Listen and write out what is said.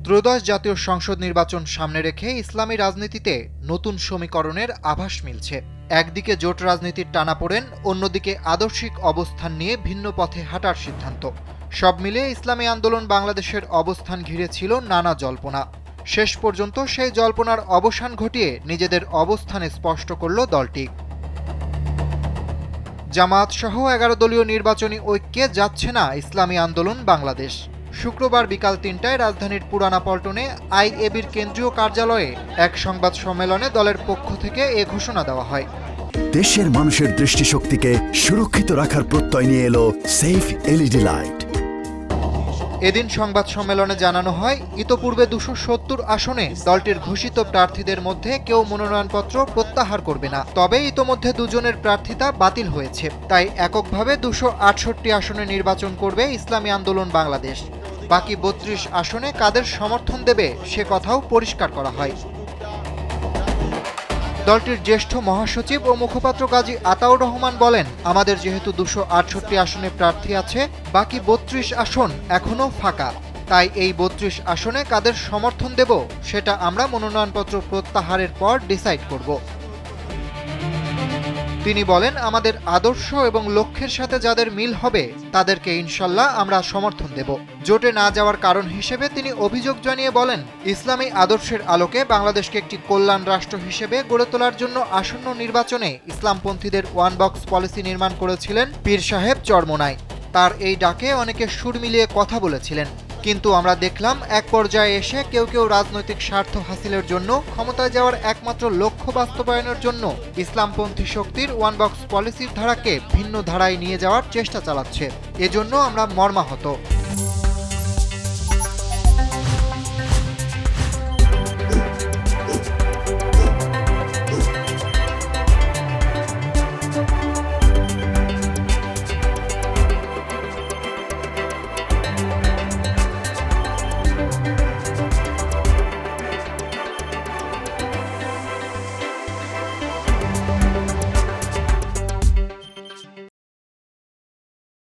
ত্রয়োদশ জাতীয় সংসদ নির্বাচন সামনে রেখে ইসলামী রাজনীতিতে নতুন সমীকরণের আভাস মিলছে। একদিকে জোট রাজনীতির টানাপোড়েন, অন্যদিকে আদর্শিক অবস্থান নিয়ে ভিন্ন পথে হাঁটার সিদ্ধান্ত। সব মিলিয়ে ইসলামী আন্দোলন বাংলাদেশের অবস্থান ঘিরে ছিল নানা জল্পনা। শেষ পর্যন্ত সেই জল্পনার অবসান ঘটিয়ে নিজেদের অবস্থান স্পষ্ট করল দলটি। জামায়াত সহ 11 দলীয় নির্বাচনী ঐক্যে যাচ্ছে না ইসলামী আন্দোলন বাংলাদেশ। শুক্রবার বিকাল ৩টায় রাজধানীর পুরানা পল্টনে আইএবির কেন্দ্রীয় কার্যালয়ে এক সংবাদ সম্মেলনে দলের পক্ষ থেকে এ ঘোষণা দেওয়া হয়। দেশের মানুষের দৃষ্টিশক্তিকে সুরক্ষিত রাখার প্রত্যয় নিয়ে এলো সেফ এলইডি লাইট। এদিন সংবাদ সম্মেলনে জানানো হয়, ইতোপূর্বে 270 আসনে দলটির ঘোষিত প্রার্থীদের মধ্যে কেউ মনোনয়নপত্র প্রত্যাহার করবে না। তবে ইতোমধ্যে দুজনের প্রার্থিতা বাতিল হয়েছে। তাই এককভাবে 268 আসনে নির্বাচন করবে ইসলামী আন্দোলন বাংলাদেশ। বাকি 32 আসনে কাদের সমর্থন দেবে সে কথাও পরিষ্কার করা হয়। দলটির জ্যেষ্ঠ মহাসচিব ও মুখপাত্র কাজী আতাউর রহমান বলেন, আমাদের যেহেতু 268 আসনে প্রার্থী আছে, বাকি 32 আসন এখনও ফাঁকা। তাই এই 32 আসনে কাদের সমর্থন দেব সেটা আমরা মনোনয়নপত্র প্রত্যাহারের পর ডিসাইড করব। তিনি বলেন, আমাদের আদর্শ এবং লক্ষ্যের সাথে যাদের মিল হবে তাদেরকে ইনশাল্লাহ আমরা সমর্থন দেব। জোটে না যাওয়ার কারণ হিসেবে তিনি অভিযোগ জানিয়ে বলেন, ইসলামী আদর্শের আলোকে বাংলাদেশকে একটি কল্যাণ রাষ্ট্র হিসেবে গড়ে তোলার জন্য আসন্ন নির্বাচনে ইসলামপন্থীদের ওয়ান বক্স পলিসি নির্মাণ করেছিলেন পীর সাহেব চরমোনাই। তার এই ডাকে অনেকে সুর মিলিয়ে কথা বলেছিলেন, কিন্তু আমরা দেখলাম এক পর্যায়ে এসে কেউ কেউ রাজনৈতিক স্বার্থ হাসিলের জন্য, ক্ষমতায় যাওয়ার একমাত্র লক্ষ্য বাস্তবায়নের জন্য ইসলামপন্থী শক্তির ওয়ান বক্স পলিসির ধারাকে ভিন্ন ধারায় নিয়ে যাওয়ার চেষ্টা চালাচ্ছে। এজন্য আমরা মর্মাহত।